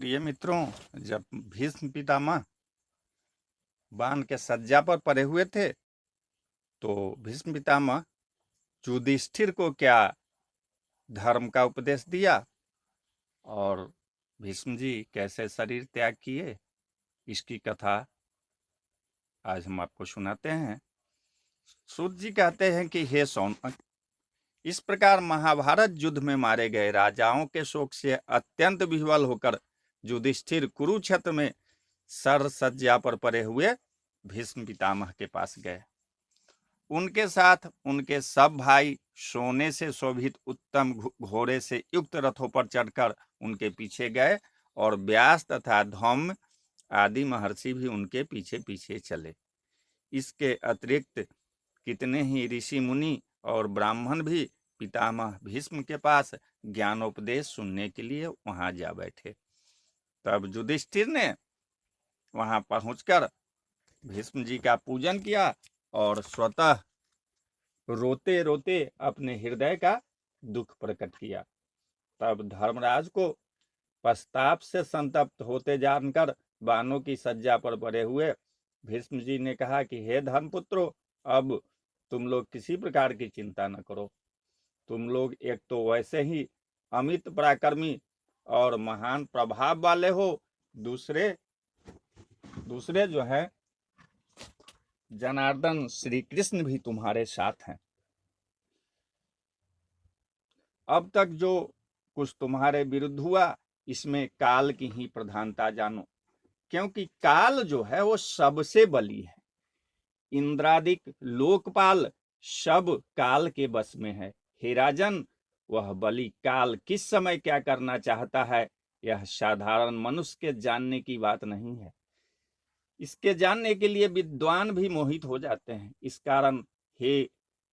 प्रिय मित्रों, जब भीष्म पितामह बाण के सज्जा पर पड़े हुए थे तो भीष्म पितामह युधिष्ठिर को क्या धर्म का उपदेश दिया और भीष्म जी कैसे शरीर त्याग किए, इसकी कथा आज हम आपको सुनाते हैं। सूत जी कहते हैं कि हे सौनक, इस प्रकार महाभारत युद्ध में मारे गए राजाओं के शोक से अत्यंत विह्वल होकर युधिष्ठिर कुरुक्षेत्र में सर सज्जा पर पड़े हुए भीष्म पितामह के पास गए। उनके साथ उनके सब भाई सोने से शोभित उत्तम घोड़े से युक्त रथों पर चढ़कर उनके पीछे गए और व्यास तथा धौम्य आदि महर्षि भी उनके पीछे पीछे चले। इसके अतिरिक्त कितने ही ऋषि मुनि और ब्राह्मण भी पितामह भीष्म के पास ज्ञानोपदेश सुनने के लिए वहां जा बैठे। तब युधिष्ठिर ने वहां पहुंचकर भीष्म जी का पूजन किया और स्वतः रोते रोते अपने हृदय का दुख प्रकट किया। तब धर्मराज को पश्चाताप से संतप्त होते जानकर बाणों की सज्जा पर पड़े हुए भीष्म जी ने कहा कि हे धर्मपुत्रों, अब तुम लोग किसी प्रकार की चिंता न करो। तुम लोग एक तो वैसे ही अमित पराक्रमी और महान प्रभाव वाले हो, दूसरे जो है जनार्दन श्री कृष्ण भी तुम्हारे साथ हैं। अब तक जो कुछ तुम्हारे विरुद्ध हुआ, इसमें काल की ही प्रधानता जानो, क्योंकि काल जो है वो सबसे बली है। इंद्रादिक लोकपाल सब काल के बस में है। हे राजन, वह बली काल किस समय क्या करना चाहता है, यह साधारण मनुष्य के जानने की बात नहीं है। इसके जानने के लिए विद्वान भी मोहित हो जाते हैं। इस कारण हे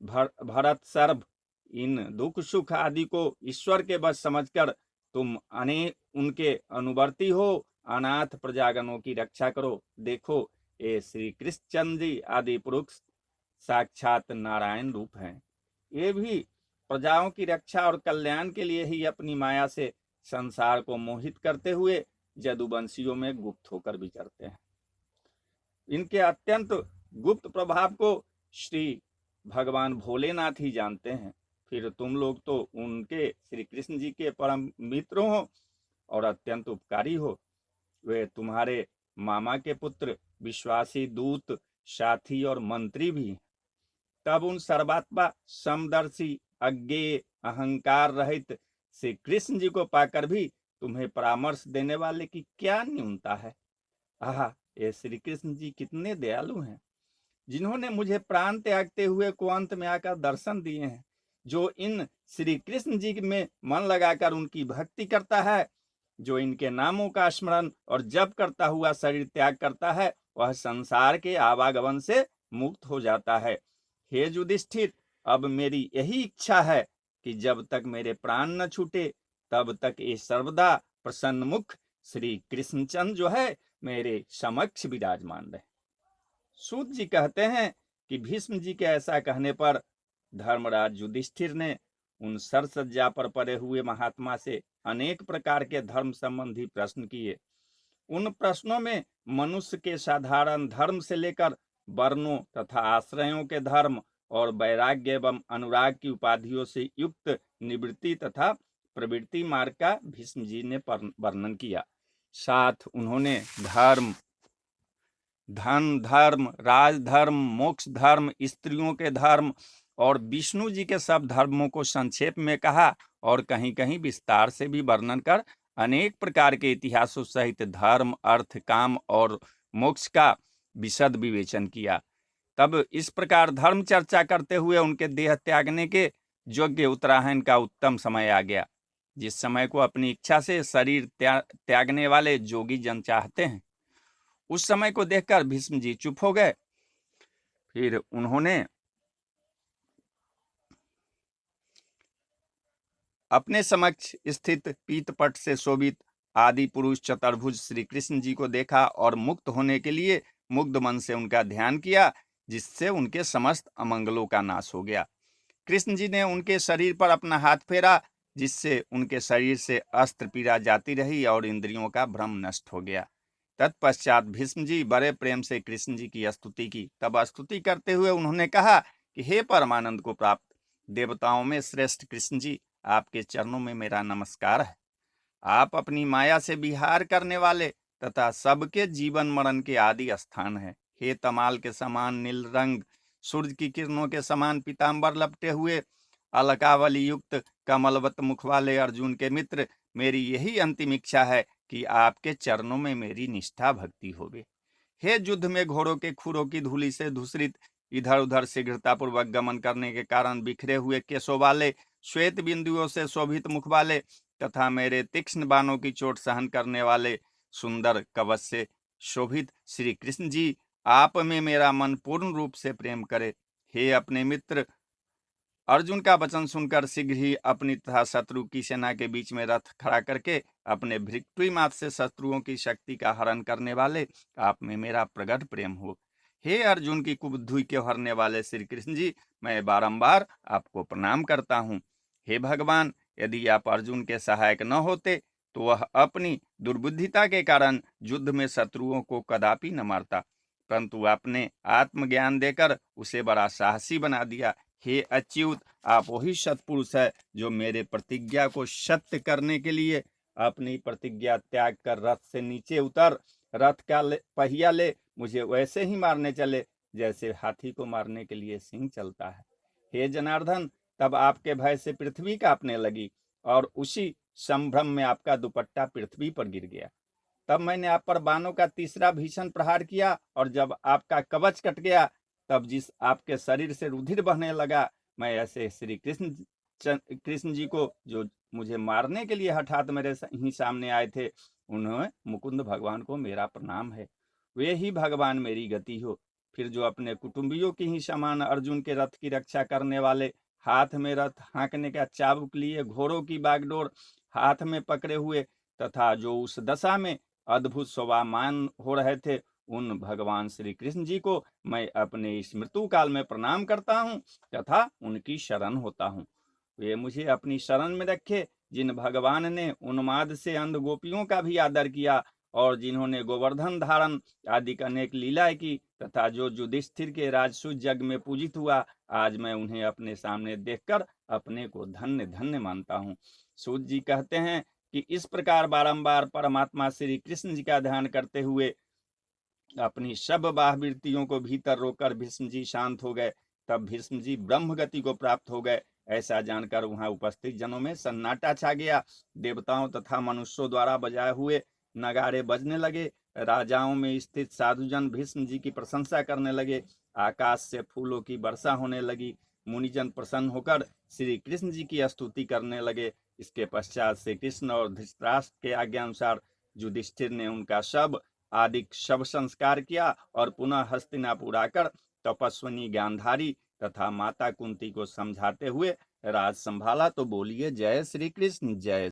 भरत सर्व, इन दुख सुख आदि को ईश्वर के बस समझकर तुम उनके अनुवर्ती हो, अनाथ प्रजागणों की रक्षा करो। देखो, ये श्री कृष्णचंद्र जी आदि पुरुष साक्षात नारायण रूप हैं। ये भी प्रजाओं की रक्षा और कल्याण के लिए ही अपनी माया से संसार को मोहित करते हुए जदुवंशियों में गुप्त होकर विचरते हैं। इनके अत्यंत गुप्त प्रभाव को श्री भगवान भोलेनाथ ही जानते हैं। फिर तुम लोग तो उनके श्री कृष्ण जी के परम मित्र हो और अत्यंत उपकारी हो। वे तुम्हारे मामा के पुत्र, विश्वासी दूत, साथी और मंत्री भी। तब उन सर्वात्मा समदर्शी अज्ञेय अहंकार रहित श्री कृष्ण जी को पाकर भी तुम्हें परामर्श देने वाले की क्या न्यूनता है। आहा, ये श्री कृष्ण जी कितने दयालु हैं, जिन्होंने मुझे प्राण त्यागते हुए को अंत में आकर दर्शन दिए हैं। जो इन श्री कृष्ण जी में मन लगाकर उनकी भक्ति करता है, जो इनके नामों का स्मरण और जप करता हुआ शरीर त्याग करता है, वह संसार के आवागमन से मुक्त हो जाता है। हे युधिष्ठिर, अब मेरी यही इच्छा है कि जब तक मेरे प्राण न छूटे तब तक ये सर्वदा प्रसन्न मुख श्री कृष्णचंद्र जो है मेरे समक्ष विराजमान रहे। सूत जी कहते हैं कि भीष्म जी के ऐसा कहने पर धर्मराज युधिष्ठिर ने उन सरसज्जा पर पड़े हुए महात्मा से अनेक प्रकार के धर्म संबंधी प्रश्न किए। उन प्रश्नों में मनुष्य के साधारण धर्म से लेकर वर्णों तथा आश्रयों के धर्म और वैराग्य एवं अनुराग की उपाधियों से युक्त निवृत्ति तथा प्रवृत्ति मार्ग का भीष्म जी ने वर्णन किया। साथ उन्होंने धर्म, धन धर्म, राजधर्म, मोक्ष धर्म, स्त्रियों के धर्म और विष्णु जी के सब धर्मों को संक्षेप में कहा और कहीं कहीं विस्तार से भी वर्णन कर अनेक प्रकार के इतिहासों सहित धर्म, अर्थ, काम और मोक्ष का विशद विवेचन किया। तब इस प्रकार धर्म चर्चा करते हुए उनके देह त्यागने के योग्य उत्तरायण का उत्तम समय आ गया, जिस समय को अपनी इच्छा से शरीर त्यागने वाले जोगी जन चाहते हैं। उस समय को देखकर भीष्म जी चुप हो गए। फिर उन्होंने अपने समक्ष स्थित पीतपट से शोभित आदि पुरुष चतुर्भुज श्री कृष्ण जी को देखा और मुक्त होने के लिए मुग्ध मन से उनका ध्यान किया, जिससे उनके समस्त अमंगलों का नाश हो गया। कृष्ण जी ने उनके शरीर पर अपना हाथ फेरा, जिससे उनके शरीर से अस्त्र पीड़ा जाती रही और इंद्रियों का भ्रम नष्ट हो गया। तत्पश्चात भीष्म जी बड़े प्रेम से कृष्ण जी की स्तुति की। तब स्तुति करते हुए उन्होंने कहा कि हे परमानंद को प्राप्त देवताओं में श्रेष्ठ कृष्ण जी, आपके चरणों में मेरा नमस्कार है। आप अपनी माया से विहार करने वाले तथा सबके जीवन मरण के आदि स्थान है। हे तमाल के समान नील रंग, सूर्य की किरणों के समान पीताम्बर लपटे हुए, अलकावली युक्त कमलवत मुख वाले अर्जुन के मित्र, मेरी यही अंतिम इच्छा है कि आपके चरणों में मेरी निष्ठा भक्ति होवे। हे युद्ध में घोड़ों के खुरों की धूलि से धूसरित, इधर उधर शीघ्रतापूर्वक गमन करने के कारण बिखरे हुए केशों वाले, श्वेत बिंदुओं से शोभित मुख वाले तथा मेरे तीक्ष्ण बाणों की चोट सहन करने वाले सुंदर कवच से शोभित श्री कृष्ण जी, आप में मेरा मन पूर्ण रूप से प्रेम करे। हे अपने मित्र, अर्जुन का वचन सुनकर शीघ्र ही अपनी तथा शत्रु की सेना के बीच में रथ खड़ा करके अपने भृक्टुई माथ से शत्रुओं की शक्ति का हरण करने वाले, आप में मेरा प्रगट प्रेम हो। हे अर्जुन की कुबुद्धि के हरने वाले श्री कृष्ण जी, मैं बारंबार आपको प्रणाम करता हूँ। हे भगवान, यदि आप अर्जुन के सहायक न होते तो वह अपनी दुर्बुद्धिता के कारण युद्ध में शत्रुओं को कदापि न मारता, परंतु आपने आत्मज्ञान देकर उसे बड़ा साहसी बना दिया। हे अच्युत, आप वही सत्पुरुष है जो मेरे प्रतिज्ञा को सत्य करने के लिए अपनी प्रतिज्ञा त्याग कर रथ से नीचे उतर रथ का पहिया ले मुझे वैसे ही मारने चले जैसे हाथी को मारने के लिए सिंह चलता है। हे जनार्दन, तब आपके भय से पृथ्वी कांपने लगी और उसी संभ्रम में आपका दुपट्टा पृथ्वी पर गिर गया। तब मैंने आप पर बाणों का तीसरा भीषण प्रहार किया और जब आपका कवच कट गया, तब जिस आपके शरीर से रुधिर बहने लगा, मैं ऐसे श्री कृष्ण जी को, जो मुझे मारने के लिए हठात मेरे ही सामने आए थे, उन्हें मुकुंद भगवान को मेरा प्रणाम है। वे ही भगवान मेरी गति हो। फिर जो अपने कुटुंबियों की ही समान अर्जुन के रथ की रक्षा करने वाले, हाथ में रथ हाँकने का चाबुक लिए, घोड़ों की बागडोर हाथ में पकड़े हुए तथा जो उस दशा में अद्भुत शोभामान हो रहे थे, उन भगवान श्री कृष्ण जी को मैं अपने इस मृत्यु काल में प्रणाम करता हूँ तथा उनकी शरण होता हूँ। वे मुझे अपनी शरण में रखे, जिन भगवान ने उन्माद से अंध गोपियों का भी आदर किया और जिन्होंने गोवर्धन धारण आदि अनेक लीलाएं की तथा जो युधिष्ठिर के राजसूय यज्ञ में पूजित हुआ, आज मैं उन्हें अपने सामने देखकर अपने को धन्य धन्य मानता हूँ। सूत जी कहते हैं कि इस प्रकार बारंबार परमात्मा श्री कृष्ण जी का ध्यान करते हुए अपनी सब बाहवृत्तियों को भीतर रोकर भीष्म जी शांत हो गए। तब भीष्म जी ब्रह्म गति को प्राप्त हो गए। ऐसा जानकर वहां उपस्थित जनों में सन्नाटा छा गया। देवताओं तथा मनुष्यों द्वारा बजाए हुए नगाड़े बजने लगे। राजाओं में स्थित साधुजन भीष्म जी की प्रशंसा करने लगे। आकाश से फूलों की वर्षा होने लगी। मुनिजन प्रसन्न होकर श्री कृष्ण जी की स्तुति करने लगे। इसके पश्चात श्री कृष्ण और धृतराष्ट्र के आज्ञा अनुसार युधिष्ठिर ने उनका आदि शव संस्कार किया और पुनः हस्तिनापुर आकर तपस्विनी गांधारी तथा माता कुंती को समझाते हुए राज संभाला। तो बोलिए जय श्री कृष्ण, जय